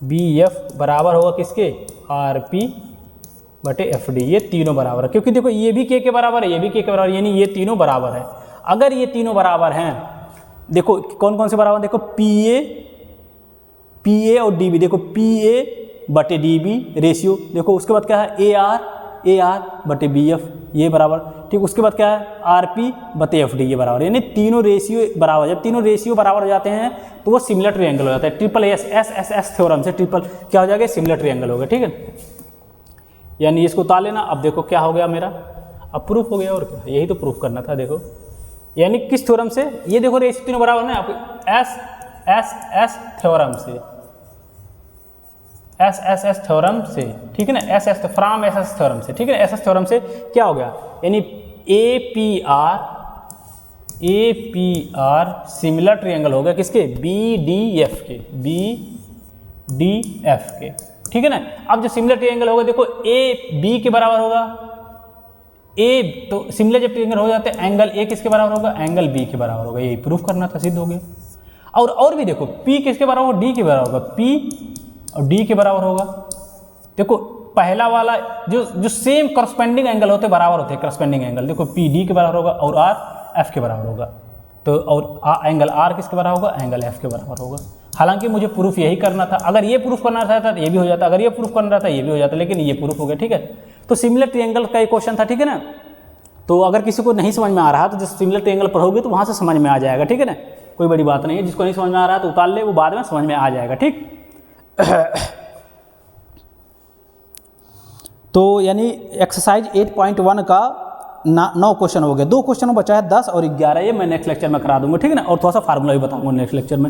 बी एफ बराबर होगा किसके, आर पी बटे एफ डी। ये तीनों बराबर है, क्योंकि देखो ये भी के बराबर है, ये भी के बराबर है, यानी ये तीनों बराबर है। अगर ये तीनों बराबर हैं, देखो कौन कौन से बराबर, देखो पी ए और डी बी, देखो पी ए बटे डी बी रेशियो, देखो उसके बाद क्या है, ए आर बटे बी एफ, ये बराबर, ठीक। उसके बाद क्या है, आर पी बटे एफ डी, ये बराबर, यानी तीनों रेशियो बराबर। जब तीनों रेशियो बराबर हो जाते हैं तो वो सिमिलर ट्रायंगल हो जाता है, ट्रिपल एस थ्योरम से ट्रिपल क्या हो जाएगा, सिमिलर ट्रायंगल हो गया, ठीक है। यानी इसको उतार लेना। अब देखो क्या हो गया मेरा, अब प्रूफ हो गया, और क्या, यही तो प्रूफ करना था। देखो यानी किस थ्योरम से, ये देखो रेशियो तीनों बराबर ना, एस थ्योरम से, एस थ्योरम से, ठीक है ना, फ्रॉम एस थ्योरम से, ठीक है ना, एस थ्योरम से क्या हो गया, यानी A P R similar triangle हो गया किसके, बी डी एफ के, ठीक है ना। अब जो सिमिलर ट्रायंगल होगा, देखो ए बी के बराबर होगा, ए तो सिमिलर जब ट्रायंगल हो जाते हैं, एंगल ए किसके बराबर होगा, एंगल बी के बराबर होगा, यही प्रूफ करना था, सिद्ध हो गया। और भी देखो, पी किसके बराबर होगा, डी के बराबर होगा, पी और डी के बराबर होगा। देखो पहला वाला जो सेम करस्पेंडिंग एंगल होते बराबर होते हैं, करस्पेंडिंग एंगल, देखो पी डी के बराबर होगा और आर एफ के बराबर होगा, तो और एंगल आर किसके बराबर होगा, एंगल एफ के बराबर होगा। हालांकि मुझे प्रूफ यही करना था, अगर ये प्रूफ करना था तो ये भी हो जाता, अगर ये प्रूफ करना था ये भी हो जाता, लेकिन ये प्रूफ हो गया, ठीक है। तो सिमिलर ट्रायंगल का एक क्वेश्चन था, ठीक है ना। तो अगर किसी को नहीं समझ में आ रहा तो जिस सिमिलर ट्रायंगल पढ़ोगे तो वहाँ से समझ में आ जाएगा, ठीक है ना, कोई बड़ी बात नहीं है। जिसको नहीं समझ में आ रहा तो उतार ले, वो बाद में समझ में आ जाएगा, ठीक। तो यानी एक्सरसाइज 8.1 का 9 क्वेश्चन हो गए, 2 क्वेश्चन बचा है 10 और 11, ये मैं नेक्स्ट लेक्चर में करा दूंगा, ठीक है ना। और थोड़ा सा फार्मूला भी बताऊंगा नेक्स्ट लेक्चर में।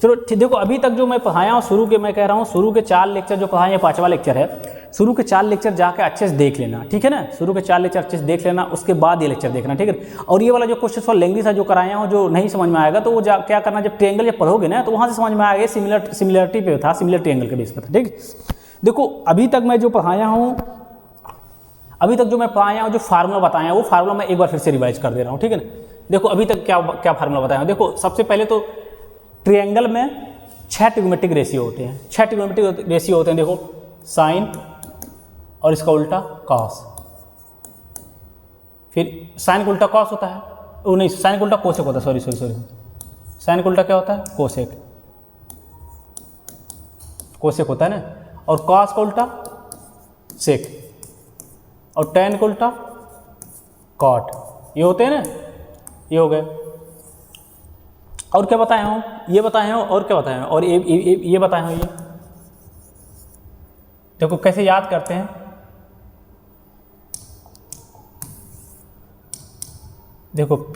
चलो देखो अभी तक जो मैं पढ़ाया हूँ, शुरू के मैं कह रहा हूँ, शुरू के 4 लेक्चर जो पढ़ाए, 5वां लेक्चर है, शुरू के 4 लेक्चर जाकर अच्छे से देख लेना, ठीक है ना। शुरू के 4 लेक्चर अच्छे से देख लेना, उसके बाद ये लेक्चर देखना, ठीक है। और ये वाला जो क्वेश्चन फॉर लैंग्वेज है जो कराया हूँ, जो नहीं समझ में आएगा तो वो क्या करना, जब ट्रायंगल जब पढ़ोगे ना तो वहाँ से समझ में आएगा, सिमिलरिटी पे था, सिमिलर ट्रायंगल के बेस पर था, ठीक। देखो अभी तक मैं जो पढ़ाया हूँ, जो फार्मूला बताया वो फार्मूला मैं एक बार फिर से रिवाइज कर दे रहा हूँ, ठीक है ना। देखो अभी तक क्या फार्मूला बताया हूँ। देखो सबसे पहले तो ट्रायंगल में 6 ट्रिग्नोमेट्रिक रेशियो होते हैं, 6 ट्रिग्नोमेट्रिक रेशियो होते हैं। देखो साइन और इसका उल्टा कॉस, फिर साइन का उल्टा कॉस होता है, वो नहीं, साइन का उल्टा कोसेक होता है, सॉरी साइन का उल्टा क्या होता है, कोसेक होता है ना। और कॉस का उल्टा सेक, और टैन का उल्टा कॉट, ये होते हैं ना, ये हो गए। और क्या बताया हूँ, ये बताया हूँ, और क्या बताया हूँ, और ये बताया हूँ। ये देखो कैसे याद करते हैं, देखो P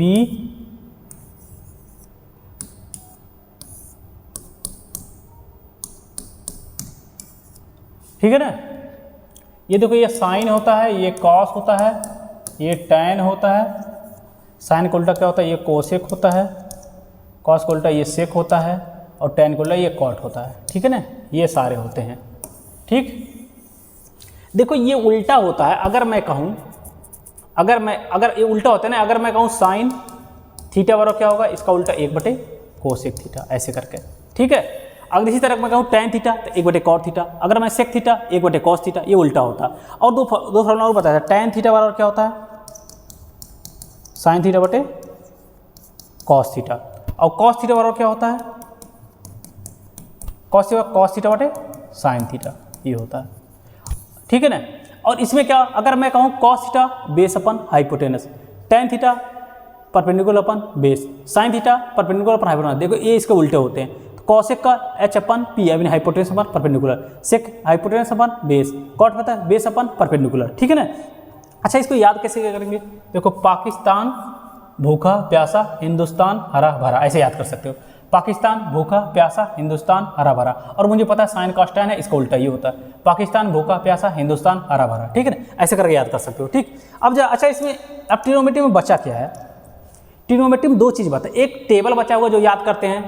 ठीक है ना। ये देखो ये साइन होता है, ये कॉस होता है, ये टैन होता है, साइन का उल्टा क्या होता है, ये कोसेक होता है, कॉस का उल्टा ये सेक होता है, और टैन का उल्टा ये कॉट होता है, ठीक है ना। ये सारे होते हैं, ठीक। देखो ये उल्टा होता है, अगर मैं कहूँ, अगर ये उल्टा होता है ना, अगर मैं कहूँ साइन थीटा बराबर क्या होगा, इसका उल्टा 1/कोसेक थीटा, ऐसे करके, ठीक है। अगर इसी तरह मैं कहूँ टैन थीटा तो 1/कॉट थीटा, अगर मैं सेक थीटा 1/कॉस थीटा, ये उल्टा होता है। और दो फॉर्मूला और बताया था, टैन थीटा बराबर क्या होता है, साइन थीटा बटे कॉस थीटा, और कॉस थीटा बराबर क्या होता है, कॉस थीटा बटे साइन थीटा, ये होता है, ठीक है ना। और इसमें क्या, अगर मैं कहूँ cos theta base upon hypotenuse, tan theta perpendicular upon base, sine theta perpendicular upon hypotenuse, देखो ये इसके उल्टे होते हैं। तो कॉसेक का एच अपन पी, यानी hypotenuse upon perpendicular, sec hypotenuse upon base, cot पता है बेस अपन परपेंडिकुलर, ठीक है ना। अच्छा, इसको याद कैसे करेंगे, देखो पाकिस्तान भूखा प्यासा हिंदुस्तान हरा भरा, ऐसे याद कर सकते हो, पाकिस्तान भूखा प्यासा हिंदुस्तान हरा भरा, और मुझे पता है साइन कॉस टेन है, इसका उल्टा ये होता है, पाकिस्तान भूखा प्यासा हिंदुस्तान हरा भरा, ठीक है ना, ऐसे करके याद कर सकते हो, ठीक। अब अच्छा इसमें अब ट्रिग्नोमेट्री में बचा क्या है, ट्रिग्नोमेट्री में दो चीज़ बता, एक टेबल बचा हुआ जो याद करते हैं,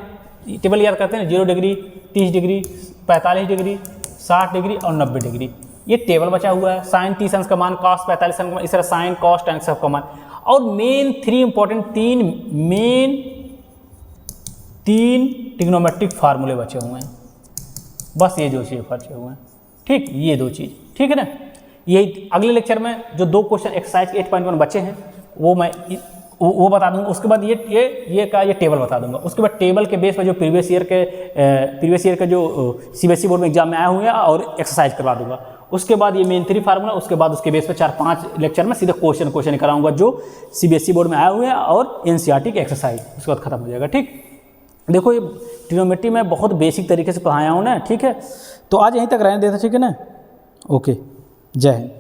टेबल याद करते हैं 0 डिग्री 30 डिग्री 45 डिग्री 60 डिग्री और 90 डिग्री, ये टेबल बचा हुआ है, साइन 30 अंश का मान, कॉस 45 अंश का मान, इस तरह साइन कॉस टेन अंश का मान, और मेन 3 इंपॉर्टेंट तीन ट्रिग्नोमेट्रिक फार्मूले बचे हुए हैं, बस ये जो चीज़ बचे हुए हैं, ठीक, ये दो चीज़, ठीक है ना। यही अगले लेक्चर में जो दो क्वेश्चन एक्सरसाइज 8.1 बचे हैं वो मैं वो बता दूंगा, उसके बाद ये टेबल बता दूंगा, उसके बाद टेबल के बेस पर जो प्रीवियस ईयर के जो सीबीएसई बोर्ड में एग्जाम में आए हुए हैं और एक्सरसाइज करवा दूंगा, उसके बाद ये मेन 3 फार्मूला, उसके बाद उसके बेस पर 4-5 लेक्चर में सीधे क्वेश्चन कराऊंगा जो सीबीएसई बोर्ड में आए हुए हैं और एनसीईआरटी की एक्सरसाइज, उसके बाद खत्म हो जाएगा, ठीक। देखो ये ट्रिग्नोमेट्री में बहुत बेसिक तरीके से पढ़ाया हूँ ना, ठीक है, तो आज यहीं तक रहने देते, ठीक है ना, ओके, जय हिंद।